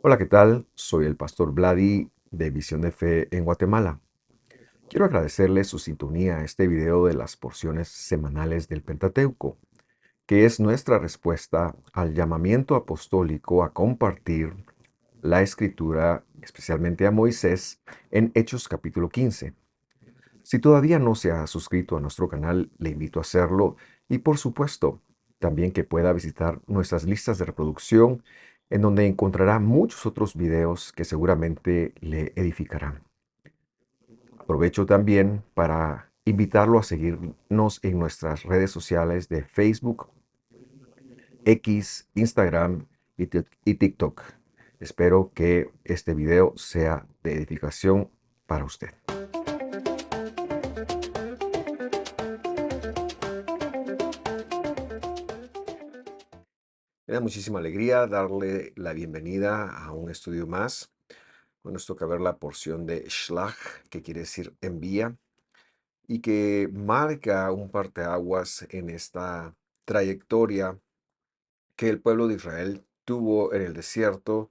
Hola, ¿qué tal? Soy el pastor Vladi de Visión de Fe en Guatemala. Quiero agradecerle su sintonía a este video de las porciones semanales del Pentateuco, que es nuestra respuesta al llamamiento apostólico a compartir la escritura, especialmente a Moisés, en Hechos capítulo 15. Si todavía no se ha suscrito a nuestro canal, le invito a hacerlo y por supuesto, también que pueda visitar nuestras listas de reproducción en donde encontrará muchos otros videos que seguramente le edificarán. Aprovecho también para invitarlo a seguirnos en nuestras redes sociales de Facebook, X, Instagram y TikTok. Espero que este video sea de edificación para usted. Me da muchísima alegría darle la bienvenida a un estudio más. Hoy nos toca ver la porción de Shlach, que quiere decir envía, y que marca un parteaguas en esta trayectoria que el pueblo de Israel tuvo en el desierto,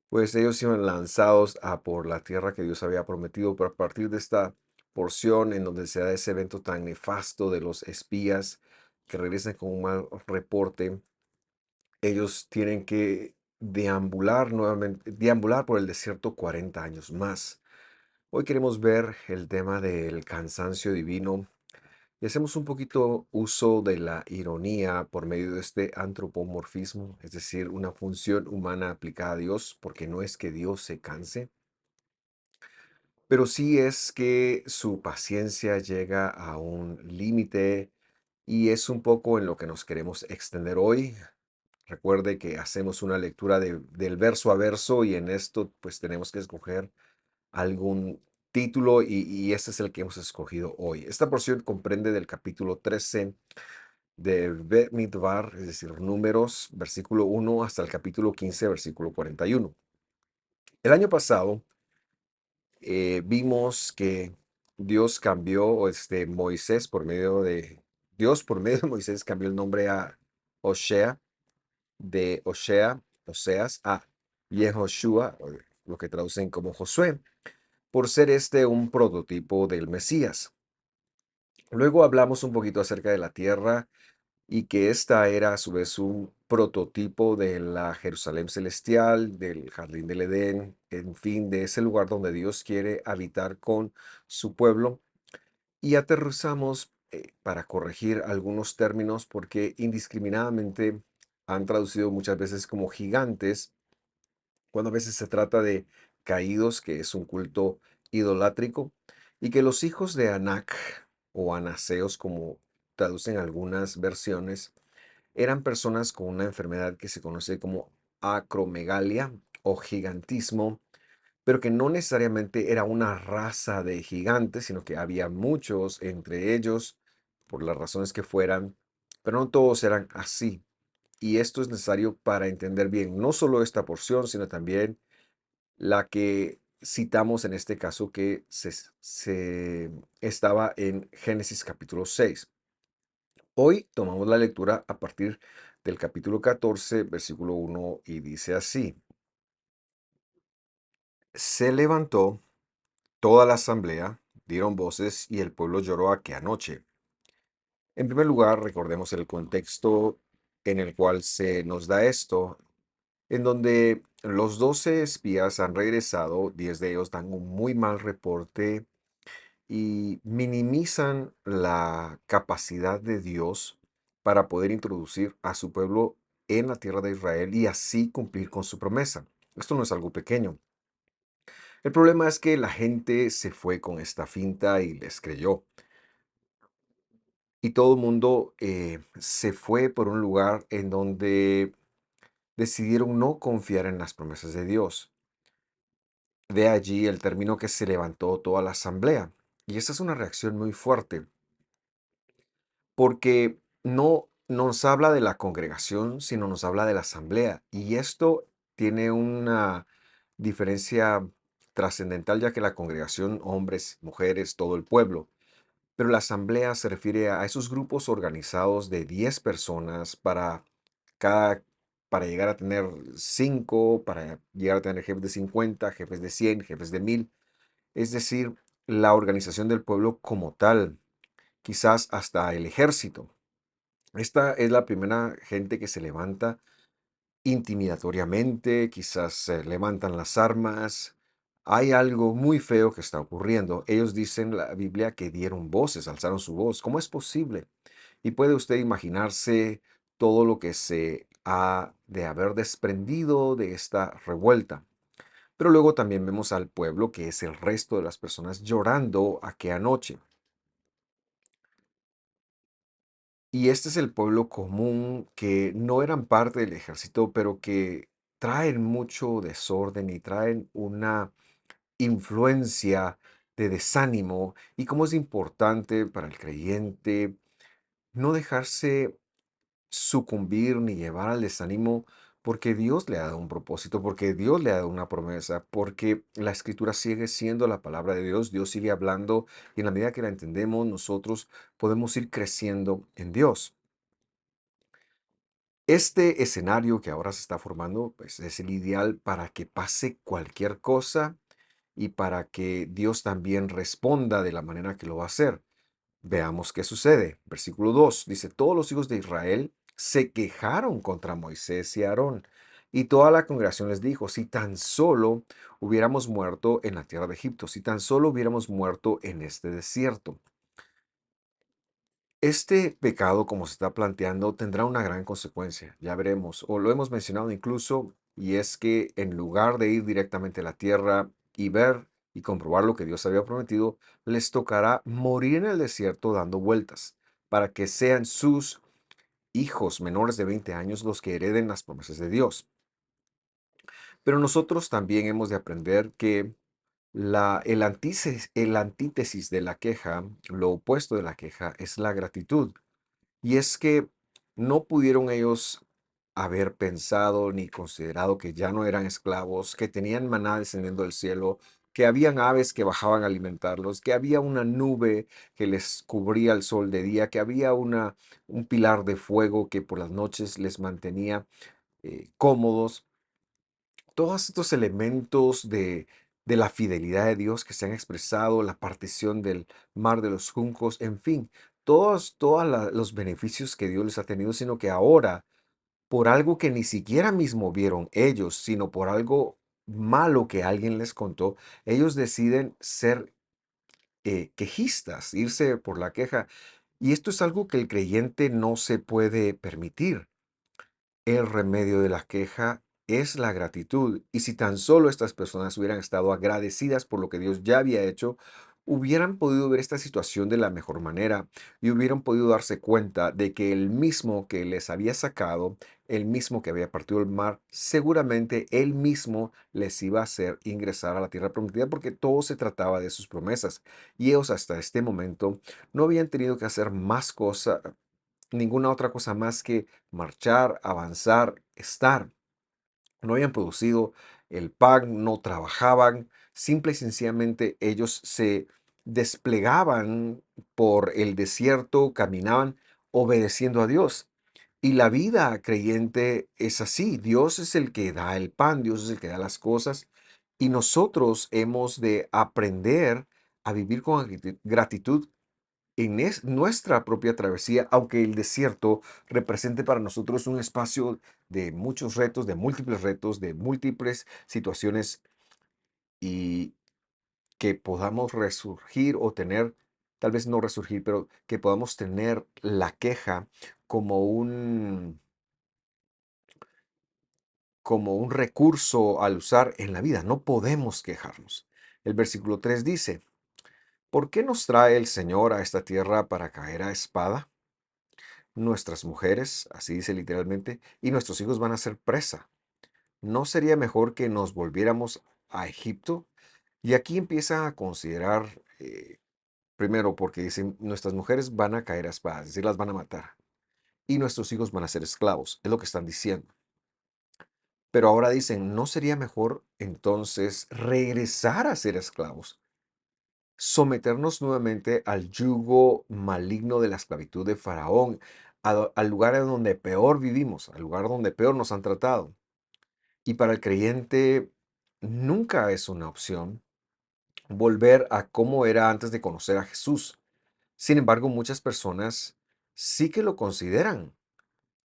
pues ellos iban lanzados a por la tierra que Dios había prometido, pero a partir de esta porción en donde se da ese evento tan nefasto de los espías que regresan con un mal reporte, ellos tienen que deambular nuevamente, deambular por el desierto 40 años más. Hoy queremos ver el tema del cansancio divino y hacemos un poquito uso de la ironía por medio de este antropomorfismo, es decir, una función humana aplicada a Dios, porque no es que Dios se canse, pero sí es que su paciencia llega a un límite y es un poco en lo que nos queremos extender hoy. Recuerde que hacemos una lectura del verso a verso y en esto pues tenemos que escoger algún título y este es el que hemos escogido hoy. Esta porción comprende del capítulo 13 de Bemidbar, es decir, números, versículo 1 hasta el capítulo 15, versículo 41. El año pasado vimos que Dios cambió, Moisés por medio de, Dios por medio de Moisés cambió el nombre a Osea, de Oseas, a Yehoshua, o lo que traducen como Josué, por ser este un prototipo del Mesías. Luego hablamos un poquito acerca de la tierra y que esta era a su vez un prototipo de la Jerusalén celestial, del jardín del Edén, en fin, de ese lugar donde Dios quiere habitar con su pueblo. Y aterrizamos para corregir algunos términos porque indiscriminadamente han traducido muchas veces como gigantes, cuando a veces se trata de caídos, que es un culto idolátrico, y que los hijos de Anak o anaseos, como traducen algunas versiones, eran personas con una enfermedad que se conoce como acromegalia o gigantismo, pero que no necesariamente era una raza de gigantes, sino que había muchos entre ellos, por las razones que fueran, pero no todos eran así. Y esto es necesario para entender bien no solo esta porción, sino también la que citamos en este caso que se estaba en Génesis capítulo 6. Hoy tomamos la lectura a partir del capítulo 14, versículo 1, y dice así: Se levantó toda la asamblea, dieron voces y el pueblo lloró aquella noche. En primer lugar, recordemos el contexto en el cual se nos da esto, en donde los 12 espías han regresado, 10 de ellos dan un muy mal reporte y minimizan la capacidad de Dios para poder introducir a su pueblo en la tierra de Israel y así cumplir con su promesa. Esto no es algo pequeño. El problema es que la gente se fue con esta finta y les creyó. Y todo el mundo se fue por un lugar en donde decidieron no confiar en las promesas de Dios. De allí el término que se levantó toda la asamblea. Y esa es una reacción muy fuerte, porque no nos habla de la congregación, sino nos habla de la asamblea. Y esto tiene una diferencia trascendental, ya que la congregación, hombres, mujeres, todo el pueblo. Pero la asamblea se refiere a esos grupos organizados de 10 personas para cada para llegar a tener 5, para llegar a tener jefes de 50, jefes de 100, jefes de 1000. Es decir, la organización del pueblo como tal, quizás hasta el ejército. Esta es la primera gente que se levanta intimidatoriamente, quizás se levantan las armas. Hay algo muy feo que está ocurriendo. Ellos dicen la Biblia que dieron voces, alzaron su voz. ¿Cómo es posible? Y puede usted imaginarse todo lo que se ha de haber desprendido de esta revuelta. Pero luego también vemos al pueblo, que es el resto de las personas, llorando aquella noche. Y este es el pueblo común que no eran parte del ejército, pero que traen mucho desorden y traen una influencia de desánimo. Y cómo es importante para el creyente no dejarse sucumbir ni llevar al desánimo, porque Dios le ha dado un propósito, porque Dios le ha dado una promesa, porque la escritura sigue siendo la palabra de Dios, Dios sigue hablando y en la medida que la entendemos, nosotros podemos ir creciendo en Dios. Este escenario que ahora se está formando, pues es el ideal para que pase cualquier cosa y para que Dios también responda de la manera que lo va a hacer. Veamos qué sucede. Versículo 2 dice, todos los hijos de Israel se quejaron contra Moisés y Aarón. Y toda la congregación les dijo, si tan solo hubiéramos muerto en la tierra de Egipto, si tan solo hubiéramos muerto en este desierto. Este pecado, como se está planteando, tendrá una gran consecuencia, ya veremos, o lo hemos mencionado incluso, y es que en lugar de ir directamente a la tierra y ver y comprobar lo que Dios había prometido, les tocará morir en el desierto dando vueltas, para que sean sus hijos menores de 20 años los que hereden las promesas de Dios. Pero nosotros también hemos de aprender que el antítesis de la queja, lo opuesto de la queja, es la gratitud. Y es que no pudieron ellos haber pensado ni considerado que ya no eran esclavos, que tenían maná descendiendo del cielo, que habían aves que bajaban a alimentarlos, que había una nube que les cubría el sol de día, que había un pilar de fuego que por las noches les mantenía cómodos. Todos estos elementos de la fidelidad de Dios que se han expresado, la partición del mar de los juncos, en fin, todos los beneficios que Dios les ha tenido, sino que ahora, por algo que ni siquiera mismo vieron ellos, sino por algo malo que alguien les contó, ellos deciden ser quejistas, irse por la queja. Y esto es algo que el creyente no se puede permitir. El remedio de la queja es la gratitud. Y si tan solo estas personas hubieran estado agradecidas por lo que Dios ya había hecho, hubieran podido ver esta situación de la mejor manera y hubieran podido darse cuenta de que el mismo que les había sacado, el mismo que había partido el mar, seguramente él mismo les iba a hacer ingresar a la tierra prometida porque todo se trataba de sus promesas. Y ellos hasta este momento no habían tenido que hacer más cosas, ninguna otra cosa más que marchar, avanzar, estar. No habían producido el pan, no trabajaban, simple y sencillamente ellos se desplegaban por el desierto, caminaban obedeciendo a Dios. Y la vida creyente es así. Dios es el que da el pan, Dios es el que da las cosas. Y nosotros hemos de aprender a vivir con gratitud en nuestra propia travesía, aunque el desierto represente para nosotros un espacio de muchos retos, de múltiples situaciones y que podamos resurgir o tener, tal vez no resurgir, pero que podamos tener la queja como como un recurso al usar en la vida. No podemos quejarnos. El versículo 3 dice, ¿por qué nos trae el Señor a esta tierra para caer a espada? Nuestras mujeres, así dice literalmente, y nuestros hijos van a ser presa. ¿No sería mejor que nos volviéramos a Egipto? Y aquí empieza a considerar, primero, porque dicen, nuestras mujeres van a caer a espada, es decir, las van a matar, y nuestros hijos van a ser esclavos, es lo que están diciendo. Pero ahora dicen, ¿no sería mejor entonces regresar a ser esclavos? Someternos nuevamente al yugo maligno de la esclavitud de Faraón, al lugar en donde peor vivimos, al lugar donde peor nos han tratado. Y para el creyente nunca es una opción volver a cómo era antes de conocer a Jesús. Sin embargo, muchas personas sí que lo consideran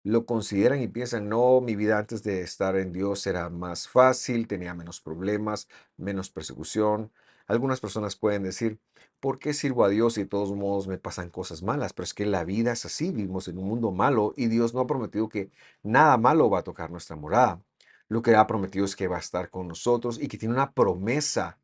y piensan, no, mi vida antes de estar en Dios era más fácil, tenía menos problemas, menos persecución. Algunas personas pueden decir, ¿por qué sirvo a Dios si de todos modos me pasan cosas malas? Pero es que la vida es así, vivimos en un mundo malo y Dios no ha prometido que nada malo va a tocar nuestra morada. Lo que ha prometido es que va a estar con nosotros y que tiene una promesa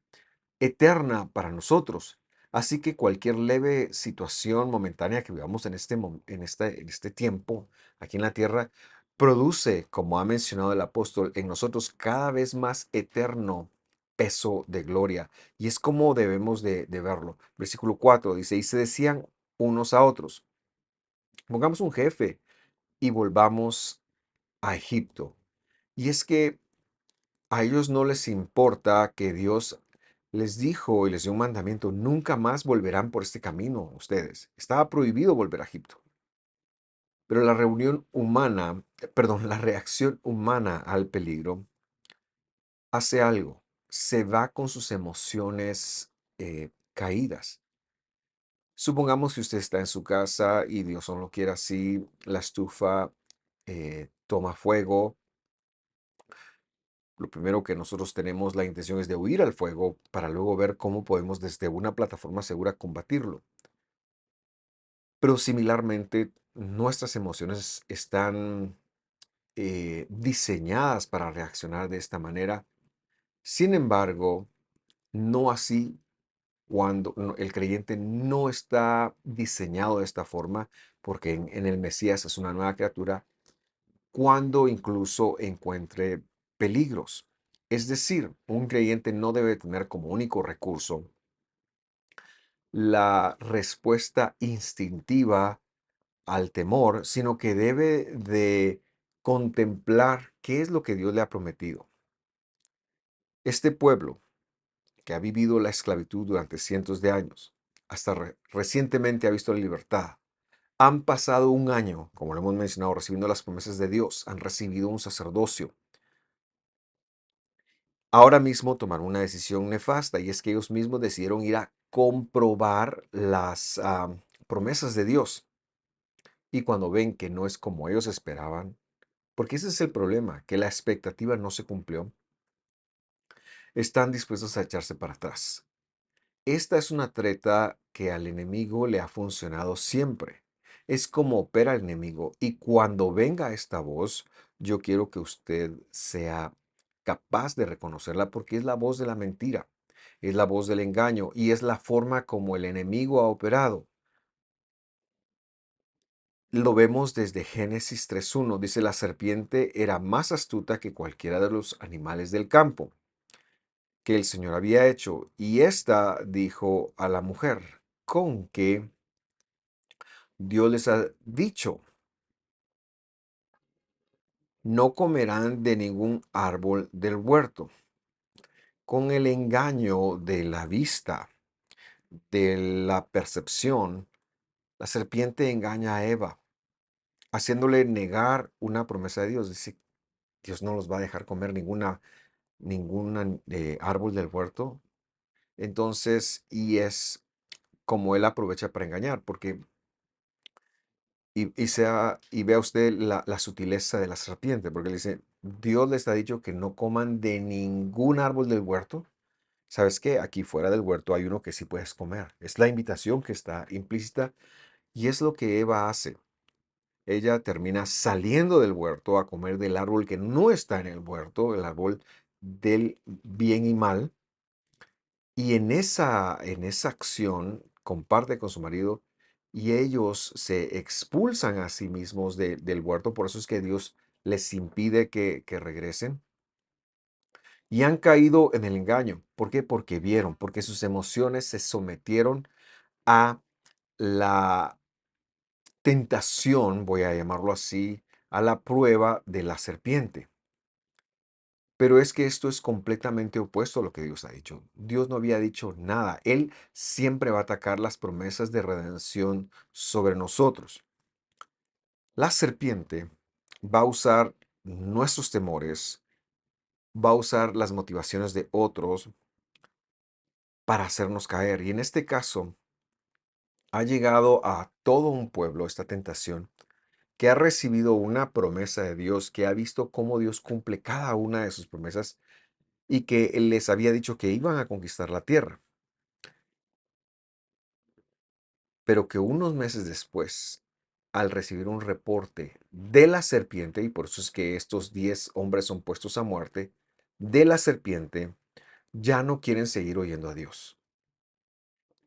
eterna para nosotros. Así que cualquier leve situación momentánea que vivamos en este tiempo, aquí en la tierra, produce, como ha mencionado el apóstol, en nosotros cada vez más eterno peso de gloria. Y es como debemos de verlo. Versículo 4 dice, y se decían unos a otros, pongamos un jefe y volvamos a Egipto. Y es que a ellos no les importa que Dios les dijo y les dio un mandamiento, nunca más volverán por este camino ustedes. Estaba prohibido volver a Egipto. Pero la reunión humana, perdón, la reacción humana al peligro hace algo. Se va con sus emociones caídas. Supongamos que usted está en su casa y Dios no lo quiere así, la estufa toma fuego. Lo primero que nosotros tenemos la intención es de huir al fuego para luego ver cómo podemos desde una plataforma segura combatirlo. Pero similarmente, nuestras emociones están diseñadas para reaccionar de esta manera. Sin embargo, no así cuando el creyente no está diseñado de esta forma, porque en el Mesías es una nueva criatura cuando incluso encuentre peligros. Es decir, un creyente no debe tener como único recurso la respuesta instintiva al temor, sino que debe de contemplar qué es lo que Dios le ha prometido. Este pueblo que ha vivido la esclavitud durante cientos de años, hasta recientemente ha visto la libertad. Han pasado un año, como lo hemos mencionado, recibiendo las promesas de Dios, han recibido un sacerdocio. Ahora mismo tomaron una decisión nefasta y es que ellos mismos decidieron ir a comprobar las promesas de Dios. Y cuando ven que no es como ellos esperaban, porque ese es el problema, que la expectativa no se cumplió, están dispuestos a echarse para atrás. Esta es una treta que al enemigo le ha funcionado siempre. Es como opera el enemigo. Y cuando venga esta voz, yo quiero que usted sea capaz de reconocerla porque es la voz de la mentira, es la voz del engaño y es la forma como el enemigo ha operado. Lo vemos desde Génesis 3.1. Dice, la serpiente era más astuta que cualquiera de los animales del campo que el Señor había hecho. Y ésta dijo a la mujer, con que Dios les ha dicho, no comerán de ningún árbol del huerto. Con el engaño de la vista, de la percepción, la serpiente engaña a Eva, haciéndole negar una promesa de Dios. Dice, Dios no los va a dejar comer ningún árbol del huerto. Entonces, y es como él aprovecha para engañar, porque y vea usted la sutileza de la serpiente, porque le dice, Dios les ha dicho que no coman de ningún árbol del huerto. ¿Sabes qué? Aquí fuera del huerto hay uno que sí puedes comer. Es la invitación que está implícita y es lo que Eva hace. Ella termina saliendo del huerto a comer del árbol que no está en el huerto, el árbol del bien y mal. Y en esa acción comparte con su marido y ellos se expulsan a sí mismos del huerto. Por eso es que Dios les impide que regresen. Y han caído en el engaño. ¿Por qué? Porque vieron, porque sus emociones se sometieron a la tentación, voy a llamarlo así, a la prueba de la serpiente. Pero es que esto es completamente opuesto a lo que Dios ha dicho. Dios no había dicho nada. Él siempre va a atacar las promesas de redención sobre nosotros. La serpiente va a usar nuestros temores, va a usar las motivaciones de otros para hacernos caer. Y en este caso, ha llegado a todo un pueblo esta tentación que ha recibido una promesa de Dios, que ha visto cómo Dios cumple cada una de sus promesas y que Él les había dicho que iban a conquistar la tierra, pero que unos meses después, al recibir un reporte de la serpiente, y por eso es que estos 10 hombres son puestos a muerte, de la serpiente, ya no quieren seguir oyendo a Dios.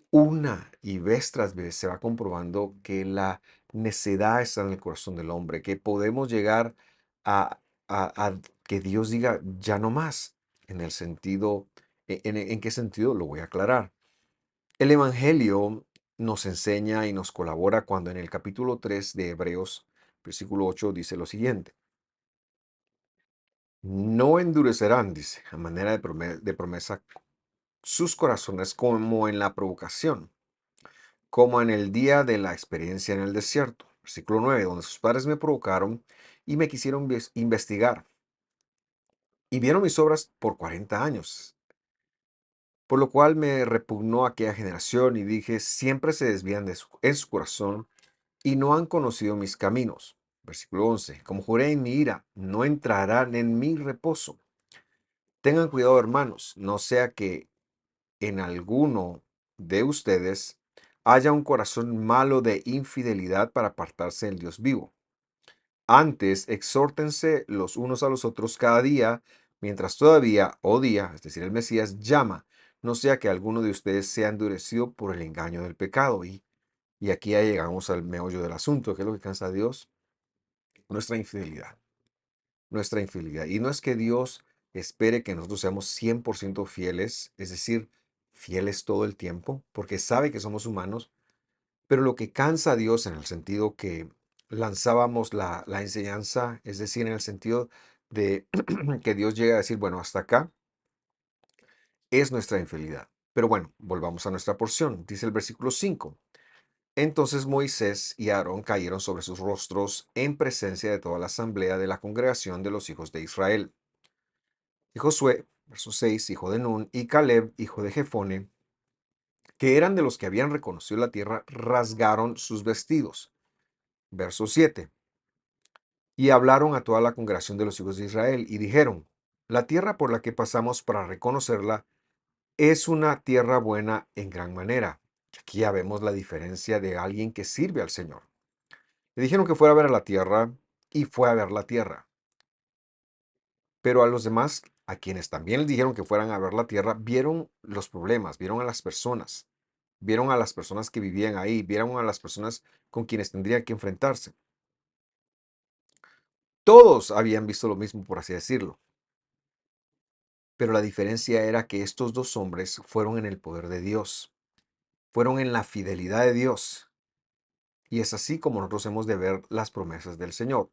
Una y vez tras vez se va comprobando que la necedad está en el corazón del hombre, que podemos llegar a, a que Dios diga ya no más, en el sentido, ¿en qué sentido? Lo voy a aclarar. El Evangelio nos enseña y nos colabora cuando en el capítulo 3 de Hebreos, versículo 8, dice lo siguiente: no endurecerán, dice, a manera de promesa, sus corazones como en la provocación, como en el día de la experiencia en el desierto. Versículo 9, donde sus padres me provocaron y me quisieron investigar, y vieron mis obras por 40 años. Por lo cual me repugnó aquella generación y dije, siempre se desvían en su corazón y no han conocido mis caminos. Versículo 11, como juré en mi ira, no entrarán en mi reposo. Tengan cuidado, hermanos, no sea que en alguno de ustedes haya un corazón malo de infidelidad para apartarse del Dios vivo. Antes, exhórtense los unos a los otros cada día, mientras todavía, o día, es decir, el Mesías, llama, no sea que alguno de ustedes sea endurecido por el engaño del pecado. Y aquí ya llegamos al meollo del asunto, que es lo que cansa a Dios: nuestra infidelidad. Nuestra infidelidad. Y no es que Dios espere que nosotros seamos 100% fieles, es decir, fieles todo el tiempo, porque sabe que somos humanos, pero lo que cansa a Dios en el sentido que lanzábamos la enseñanza, es decir, en el sentido de que Dios llega a decir, bueno, hasta acá es nuestra infidelidad. Pero bueno, volvamos a nuestra porción. Dice el versículo 5. Entonces Moisés y Aarón cayeron sobre sus rostros en presencia de toda la asamblea de la congregación de los hijos de Israel. Y Josué, verso 6, hijo de Nun, y Caleb, hijo de Jefone, que eran de los que habían reconocido la tierra, rasgaron sus vestidos. Verso 7. Y hablaron a toda la congregación de los hijos de Israel y dijeron, la tierra por la que pasamos para reconocerla es una tierra buena en gran manera. Aquí ya vemos la diferencia de alguien que sirve al Señor. Le dijeron que fuera a ver a la tierra y fue a ver la tierra. Pero a los demás, a quienes también les dijeron que fueran a ver la tierra, vieron los problemas, vieron a las personas que vivían ahí, vieron a las personas con quienes tendrían que enfrentarse. Todos habían visto lo mismo, por así decirlo, pero la diferencia era que estos dos hombres fueron en el poder de Dios, fueron en la fidelidad de Dios, y es así como nosotros hemos de ver las promesas del Señor.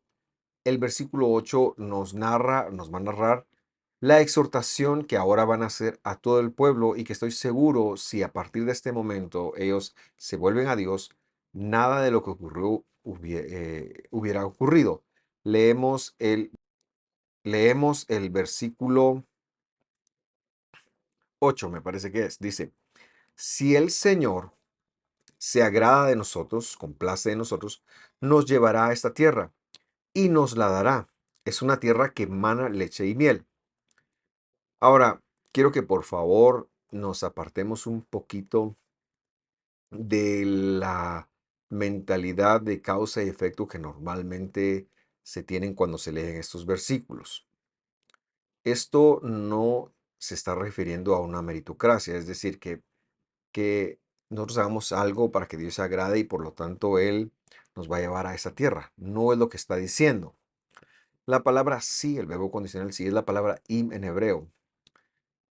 El versículo 8 nos va a narrar la exhortación que ahora van a hacer a todo el pueblo, y que estoy seguro, si a partir de este momento ellos se vuelven a Dios, nada de lo que ocurrió hubiera ocurrido. Leemos el, leemos el versículo 8, me parece que es. Dice, si el Señor se agrada de nosotros, complace de nosotros, nos llevará a esta tierra y nos la dará. Es una tierra que emana leche y miel. Ahora, quiero que por favor nos apartemos un poquito de la mentalidad de causa y efecto que normalmente se tienen cuando se leen estos versículos. Esto no se está refiriendo a una meritocracia, es decir, que nosotros hagamos algo para que Dios se agrade y por lo tanto Él nos va a llevar a esa tierra. No es lo que está diciendo. La palabra sí, el verbo condicional sí, es la palabra im en hebreo.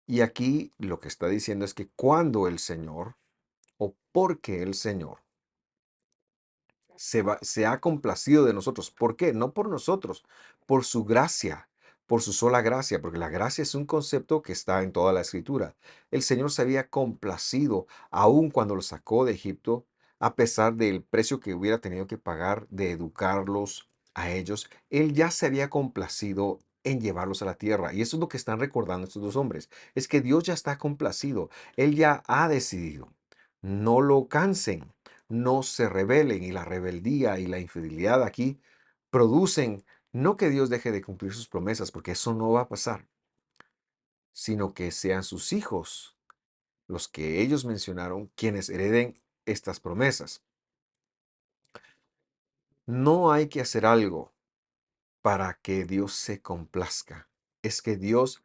Y aquí lo que está diciendo es que cuando el Señor, o porque el Señor se ha complacido de nosotros. ¿Por qué? No por nosotros, por su gracia, por su sola gracia, porque la gracia es un concepto que está en toda la escritura. El Señor se había complacido, aun cuando lo sacó de Egipto, a pesar del precio que hubiera tenido que pagar de educarlos a ellos, Él ya se había complacido en llevarlos a la tierra. Y eso es lo que están recordando estos dos hombres, es que Dios ya está complacido, Él ya ha decidido. No lo cansen, no se rebelen, y la rebeldía y la infidelidad aquí producen no que Dios deje de cumplir sus promesas, porque eso no va a pasar, sino que sean sus hijos, los que ellos mencionaron, quienes hereden estas promesas. No hay que hacer algo para que Dios se complazca. Es que Dios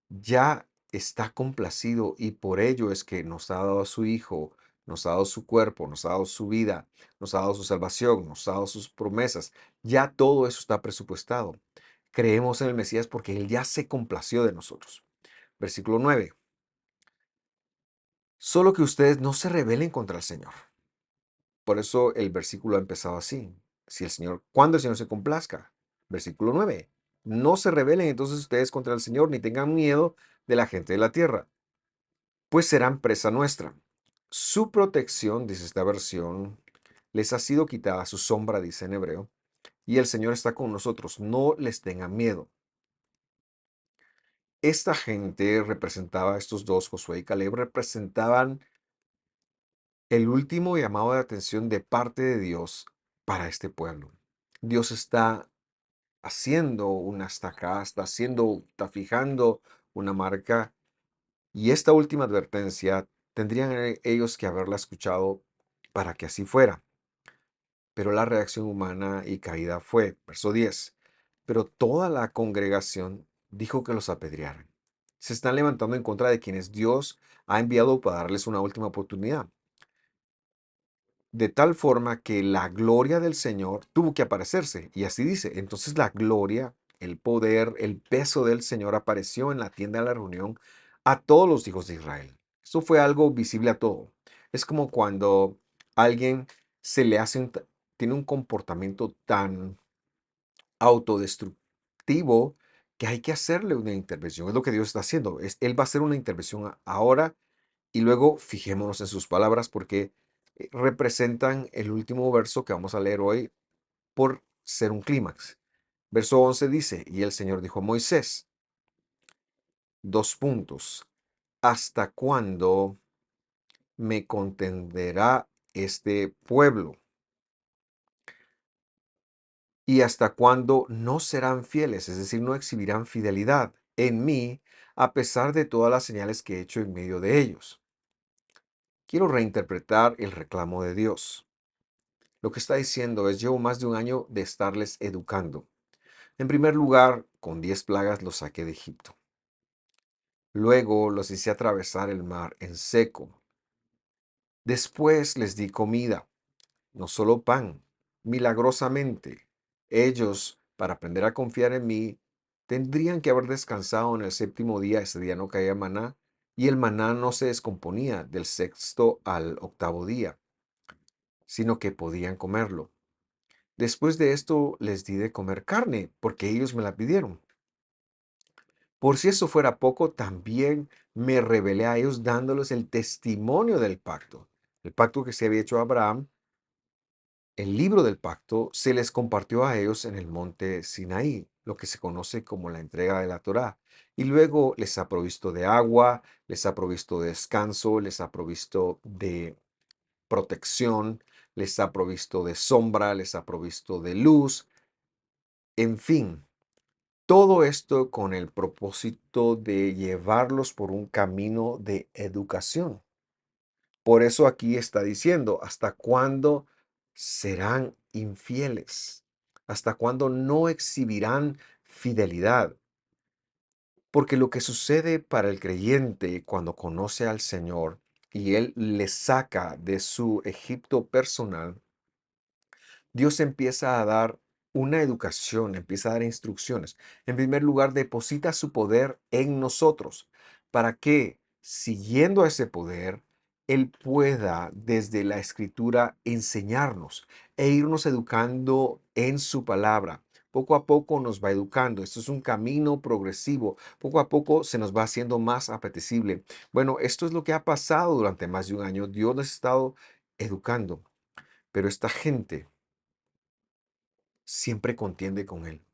ya está complacido, y por ello es que nos ha dado a su Hijo, nos ha dado su cuerpo, nos ha dado su vida, nos ha dado su salvación, nos ha dado sus promesas. Ya todo eso está presupuestado. Creemos en el Mesías porque Él ya se complació de nosotros. Versículo 9. Solo que ustedes no se rebelen contra el Señor. Por eso el versículo ha empezado así. Si el Señor, cuando el Señor se complazca. Versículo 9. No se rebelen entonces ustedes contra el Señor, ni tengan miedo de la gente de la tierra, pues serán presa nuestra. Su protección, dice esta versión, les ha sido quitada, su sombra, dice en hebreo, y el Señor está con nosotros. No les tengan miedo. Esta gente representaba, estos dos, Josué y Caleb, representaban el último llamado de atención de parte de Dios para este pueblo. Dios está haciendo una estaca, está fijando una marca, y esta última advertencia tendrían ellos que haberla escuchado para que así fuera. Pero la reacción humana y caída fue, verso 10, pero toda la congregación dijo que los apedrearan. Se están levantando en contra de quienes Dios ha enviado para darles una última oportunidad, de tal forma que la gloria del Señor tuvo que aparecerse. Y así dice, entonces la gloria, el poder, el peso del Señor apareció en la tienda de la reunión a todos los hijos de Israel. Eso fue algo visible a todo. Es como cuando alguien se le hace tiene un comportamiento tan autodestructivo que hay que hacerle una intervención. Es lo que Dios está haciendo. Él va a hacer una intervención ahora, y luego fijémonos en sus palabras porque representan el último verso que vamos a leer hoy por ser un clímax. Verso 11 dice, y el Señor dijo a Moisés, dos puntos, ¿hasta cuándo me contenderá este pueblo? ¿Y hasta cuándo no serán fieles? Es decir, no exhibirán fidelidad en mí a pesar de todas las señales que he hecho en medio de ellos. Quiero reinterpretar el reclamo de Dios. Lo que está diciendo es, llevo más de un año de estarles educando. En primer lugar, con 10 plagas los saqué de Egipto. Luego los hice atravesar el mar en seco. Después les di comida, no solo pan, milagrosamente. Ellos, para aprender a confiar en mí, tendrían que haber descansado en el séptimo día. Ese día no caía maná, y el maná no se descomponía del sexto al octavo día, sino que podían comerlo. Después de esto les di de comer carne, porque ellos me la pidieron. Por si eso fuera poco, también me revelé a ellos dándoles el testimonio del pacto. El pacto que se había hecho a Abraham, el libro del pacto, se les compartió a ellos en el monte Sinaí, lo que se conoce como la entrega de la Torá. Y luego les ha provisto de agua, les ha provisto de descanso, les ha provisto de protección, les ha provisto de sombra, les ha provisto de luz, en fin. Todo esto con el propósito de llevarlos por un camino de educación. Por eso aquí está diciendo, ¿hasta cuándo serán infieles? ¿Hasta cuándo no exhibirán fidelidad? Porque lo que sucede para el creyente cuando conoce al Señor y Él le saca de su Egipto personal, Dios empieza a dar una educación, empieza a dar instrucciones. En primer lugar, deposita su poder en nosotros para que, siguiendo ese poder, Él pueda desde la Escritura enseñarnos e irnos educando en su palabra. Poco a poco nos va educando. Esto es un camino progresivo. Poco a poco se nos va haciendo más apetecible. Bueno, esto es lo que ha pasado durante más de un año. Dios nos ha estado educando. pero esta gente siempre contiende con él.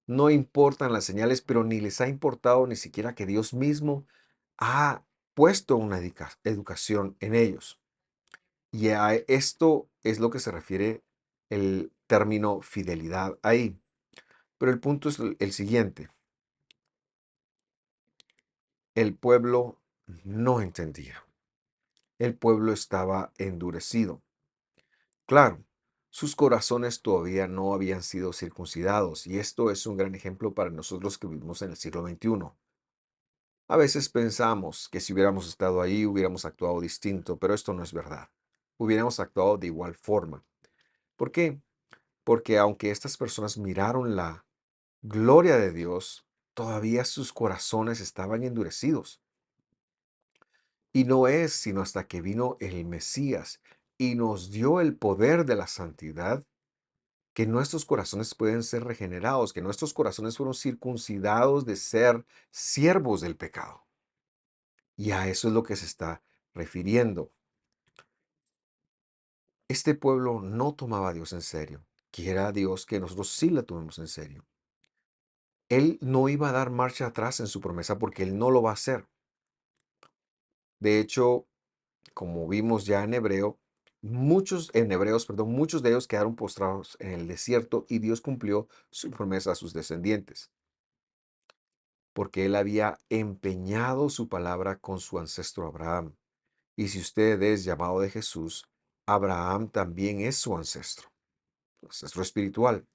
No importan las señales, pero ni les ha importado ni siquiera que Dios mismo ha puesto una educación en ellos. Y a esto es lo que se refiere el término fidelidad ahí. Pero el punto es el siguiente. El pueblo no entendía. El pueblo estaba endurecido. Claro, sus corazones todavía no habían sido circuncidados, y esto es un gran ejemplo para nosotros que vivimos en el siglo XXI. A veces pensamos que si hubiéramos estado ahí hubiéramos actuado distinto, pero esto no es verdad. Hubiéramos actuado de igual forma. ¿Por qué? Porque aunque estas personas miraron la gloria de Dios, todavía sus corazones estaban endurecidos. Y no es sino hasta que vino el Mesías y nos dio el poder de la santidad que nuestros corazones pueden ser regenerados, que nuestros corazones fueron circuncidados de ser siervos del pecado. Y a eso es lo que se está refiriendo. Este pueblo no tomaba a Dios en serio. Quiera Dios que nosotros sí la tomemos en serio. Él no iba a dar marcha atrás en su promesa porque Él no lo va a hacer. De hecho, como vimos ya en Hebreos, perdón, muchos de ellos quedaron postrados en el desierto y Dios cumplió su promesa a sus descendientes, porque Él había empeñado su palabra con su ancestro Abraham. Y si usted es llamado de Jesús, Abraham también es su ancestro espiritual.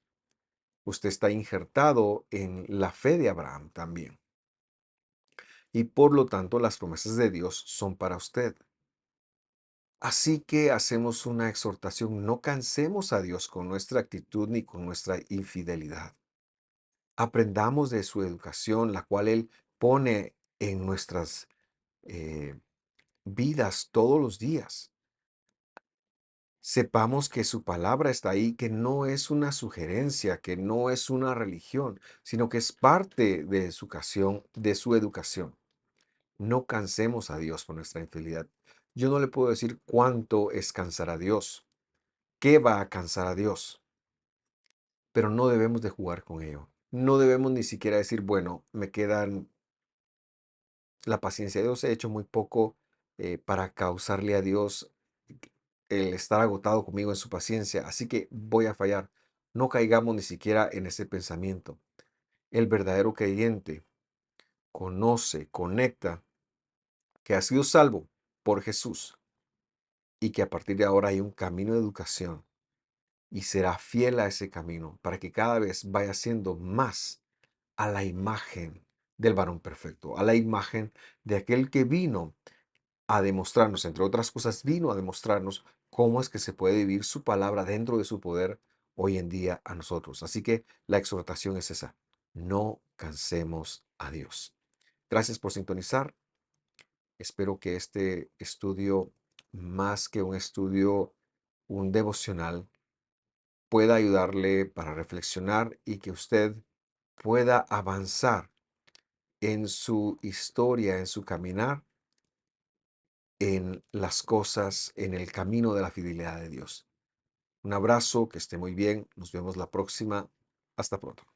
Usted está injertado en la fe de Abraham también. Y por lo tanto, las promesas de Dios son para usted. Así que hacemos una exhortación, no cansemos a Dios con nuestra actitud ni con nuestra infidelidad. Aprendamos de su educación, la cual Él pone en nuestras eh, vidas todos los días. Sepamos que su palabra está ahí, que no es una sugerencia, que no es una religión, sino que es parte de su educación. No cansemos a Dios por nuestra infidelidad. Yo no le puedo decir cuánto es cansar a Dios, qué va a cansar a Dios, pero no debemos de jugar con ello. No debemos ni siquiera decir, bueno, me quedan la paciencia de Dios, he hecho muy poco para causarle a Dios el estar agotado conmigo en su paciencia, así que voy a fallar. No caigamos ni siquiera en ese pensamiento. El verdadero creyente conoce, conecta que ha sido salvo por Jesús y que a partir de ahora hay un camino de educación y será fiel a ese camino para que cada vez vaya siendo más a la imagen del varón perfecto, a la imagen de aquel que vino a demostrarnos, entre otras cosas, vino a demostrarnos cómo es que se puede vivir su palabra dentro de su poder hoy en día a nosotros. Así que la exhortación es esa, no cansemos a Dios. Gracias por sintonizar. Espero que este estudio, más que un estudio, un devocional, pueda ayudarle para reflexionar y que usted pueda avanzar en su historia, en su caminar, en las cosas, en el camino de la fidelidad de Dios. Un abrazo, que esté muy bien. Nos vemos la próxima. Hasta pronto.